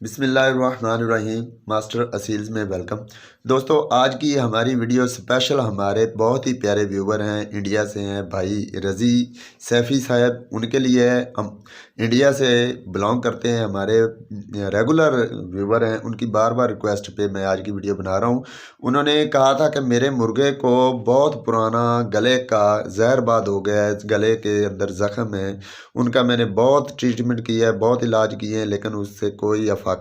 बिस्मिल्लाहिर्रहमानिर्रहीम। मास्टर असील्स में वेलकम। दोस्तों, आज की हमारी वीडियो स्पेशल हमारे बहुत ही प्यारे व्यूवर हैं, इंडिया से हैं, भाई रज़ी सैफ़ी साहब। उनके लिए है। हम इंडिया से बिलोंग करते हैं, हमारे रेगुलर व्यूवर हैं। उनकी बार बार रिक्वेस्ट पे मैं आज की वीडियो बना रहा हूँ। उन्होंने कहा था कि मेरे मुर्गे को बहुत पुराना गले का जहरबाद हो गया है, गले के अंदर ज़ख़म है। उनका मैंने बहुत ट्रीटमेंट किया है, बहुत इलाज किए हैं, लेकिन उससे कोई अफाका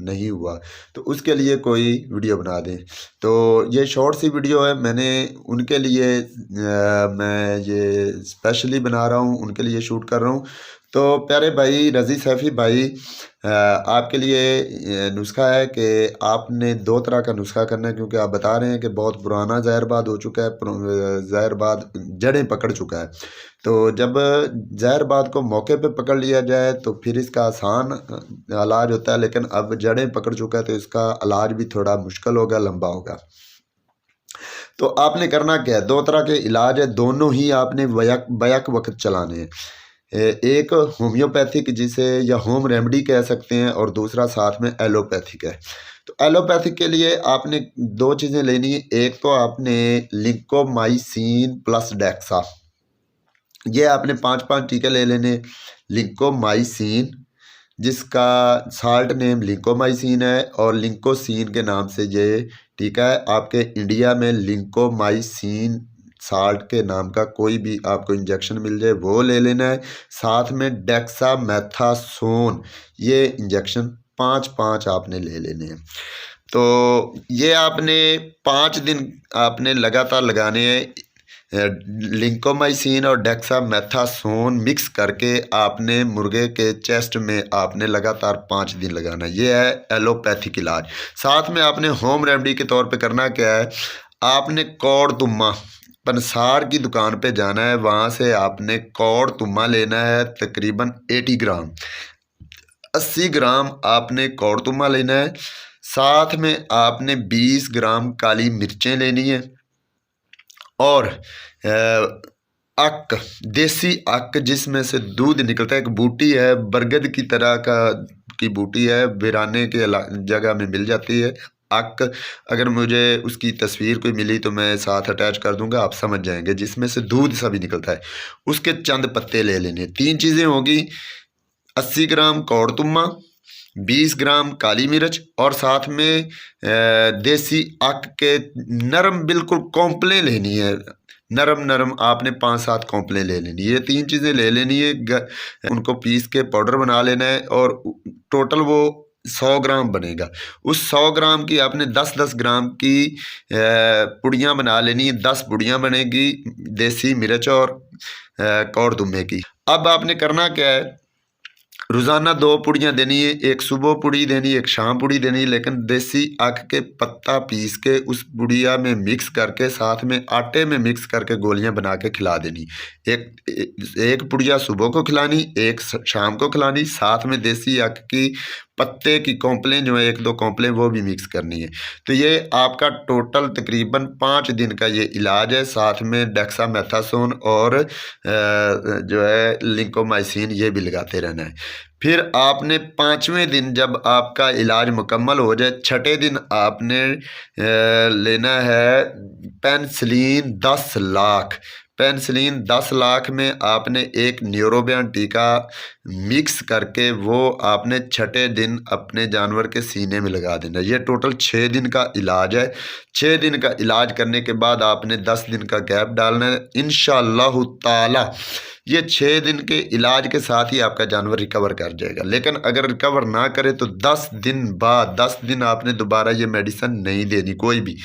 नहीं हुआ। तो उसके लिए कोई वीडियो बना दें। तो ये शॉर्ट सी वीडियो है, मैंने उनके लिए मैं ये स्पेशली बना रहा हूँ, उनके लिए शूट कर रहा हूँ। तो प्यारे भाई रज़ी सैफ़ी भाई, आपके लिए नुस्खा है कि आपने दो तरह का नुस्खा करना है, क्योंकि आप बता रहे हैं कि बहुत पुराना जहरबाद हो चुका है, जहरबाद जड़ें पकड़ चुका है। तो जब जहरबाद को मौके पे पकड़ लिया जाए तो फिर इसका आसान इलाज होता है, लेकिन अब जड़ें पकड़ चुका है तो इसका इलाज भी थोड़ा मुश्किल होगा, लंबा होगा। तो आपने करना क्या है, दो तरह के इलाज है, दोनों ही आपने बैक वक्त चलाने हैं। एक होम्योपैथिक जिसे या होम रेमेडी कह सकते हैं, और दूसरा साथ में एलोपैथिक है। तो एलोपैथिक के लिए आपने दो चीज़ें लेनी है। एक तो आपने लिंकोमाइसिन प्लस डेक्सा, ये आपने 5-5 टीके ले लेने। लिंकोमाइसिन, जिसका साल्ट नेम लिंकोमाइसिन है, और लिंकोसिन के नाम से ये टीका है। आपके इंडिया में लिंकोमाइसिन साल्ट के नाम का कोई भी आपको इंजेक्शन मिल जाए वो ले लेना है। साथ में डेक्सामेथासोन, ये इंजेक्शन 5-5 आपने ले लेने हैं। तो ये आपने 5 दिन आपने लगातार लगाने हैं। लिंकोमाइसिन और डेक्सामेथासोन मिक्स करके आपने मुर्गे के चेस्ट में आपने लगातार 5 दिन लगाना है। ये है एलोपैथिक इलाज। साथ में आपने होम रेमेडी के तौर पे करना क्या है, आपने कौड़ तुम्मा पंसार की दुकान पे जाना है, वहाँ से आपने कौड़ तुम्मा लेना है, तकरीबन 80 ग्राम, 80 ग्राम आपने कौड़ तुम्मा लेना है। साथ में आपने 20 ग्राम काली मिर्चें लेनी है, और अक, देसी अक जिसमें से दूध निकलता है। एक बूटी है, बरगद की तरह की बूटी है, वीराने के जगह में मिल जाती है अक। अगर मुझे उसकी तस्वीर कोई मिली तो मैं साथ अटैच कर दूंगा, आप समझ जाएंगे, जिसमें से दूध सा भी निकलता है। उसके चंद पत्ते ले लेने। 3 चीज़ें होगी, 80 ग्राम कौड़ तुम्मा, 20 ग्राम काली मिर्च, और साथ में देसी अक के नरम बिल्कुल कॉम्पलें लेनी है। नरम नरम आपने 5-7 कॉम्पलें ले लेनी है। ये 3 चीज़ें ले लेनी है, उनको पीस के पाउडर बना लेना है, और टोटल वो 100 ग्राम बनेगा। उस 100 ग्राम की आपने 10-10 ग्राम की पुड़ियाँ बना लेनी है। 10 पुड़ियाँ बनेगी देसी मिर्च और कौड़ तुम्मे की। अब आपने करना क्या है, रोज़ाना 2 पुड़ियाँ देनी है, एक सुबह पुड़ी देनी है, एक शाम पुड़ी देनी है, लेकिन देसी अक के पत्ता पीस के उस पुड़िया में मिक्स करके, साथ में आटे में मिक्स करके गोलियां बना के खिला देनी। एक पुड़िया सुबह को खिलानी, एक शाम को खिलानी। साथ में देसी अक की पत्ते की कॉम्पलें जो है, 1-2 कॉम्पलें वो भी मिक्स करनी है। तो ये आपका टोटल तकरीबन 5 दिन का ये इलाज है। साथ में डेक्सामेथासोन और जो है लिंकोमाइसिन, ये भी लगाते रहना है। फिर आपने 5वें दिन जब आपका इलाज मुकम्मल हो जाए, 6ठे दिन आपने लेना है पेनिसिलिन 10 लाख। पेनिसिलिन 10 लाख में आपने एक न्यूरोबियन टीका मिक्स करके वो आपने 6ठे दिन अपने जानवर के सीने में लगा देना। ये टोटल 6 दिन का इलाज है। 6 दिन का इलाज करने के बाद आपने 10 दिन का गैप डालना है। इंशाअल्लाह ताला ये 6 दिन के इलाज के साथ ही आपका जानवर रिकवर कर जाएगा। लेकिन अगर रिकवर ना करे तो 10 दिन बाद, 10 दिन आपने दोबारा ये मेडिसिन नहीं देनी कोई भी।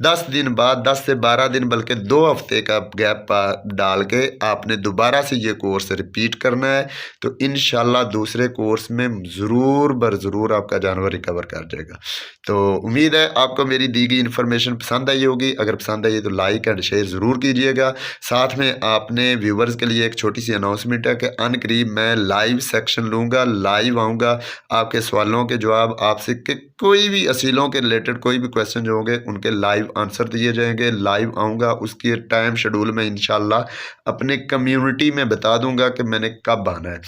10 दिन बाद, 10 से 12 दिन, बल्कि 2 हफ्ते का गैप डाल के आपने दोबारा से ये कोर्स रिपीट करना है। तो इंशाल्लाह दूसरे कोर्स में ज़रूर बर ज़रूर आपका जानवर रिकवर कर जाएगा। तो उम्मीद है आपको मेरी दी गई इन्फॉर्मेशन पसंद आई होगी। अगर पसंद आई तो लाइक एंड शेयर ज़रूर कीजिएगा। साथ में आपने व्यूवर्स के लिए एक छोटी सी अनाउंसमेंट है कि अनकरीब मैं लाइव सेक्शन लूँगा, लाइव आऊँगा, आपके सवालों के जवाब आपसे कोई भी असीलों के रिलेटेड कोई भी क्वेश्चन जो होंगे उनके लाइव आंसर दिए जाएंगे। लाइव आऊँगा, उसकी टाइम शेड्यूल में इंशाल्लाह अपने कम्युनिटी में बता दूंगा कि मैंने कब आना है।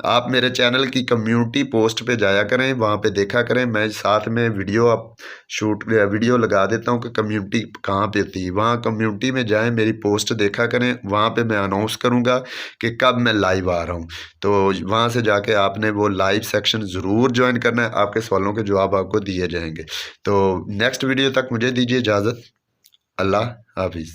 आप मेरे चैनल की कम्युनिटी पोस्ट पे जाया करें, वहाँ पे देखा करें। मैं साथ में वीडियो लगा देता हूँ कि कम्युनिटी कहाँ पे होती है। वहाँ कम्युनिटी में जाएं, मेरी पोस्ट देखा करें, वहाँ पे मैं अनाउंस करूँगा कि कब मैं लाइव आ रहा हूँ। तो वहाँ से जाके आपने वो लाइव सेक्शन ज़रूर ज्वाइन करना है, आपके सवालों के जवाब आपको दिए जाएंगे। तो नेक्स्ट वीडियो तक मुझे दीजिए इजाज़त। अल्लाह हाफिज़।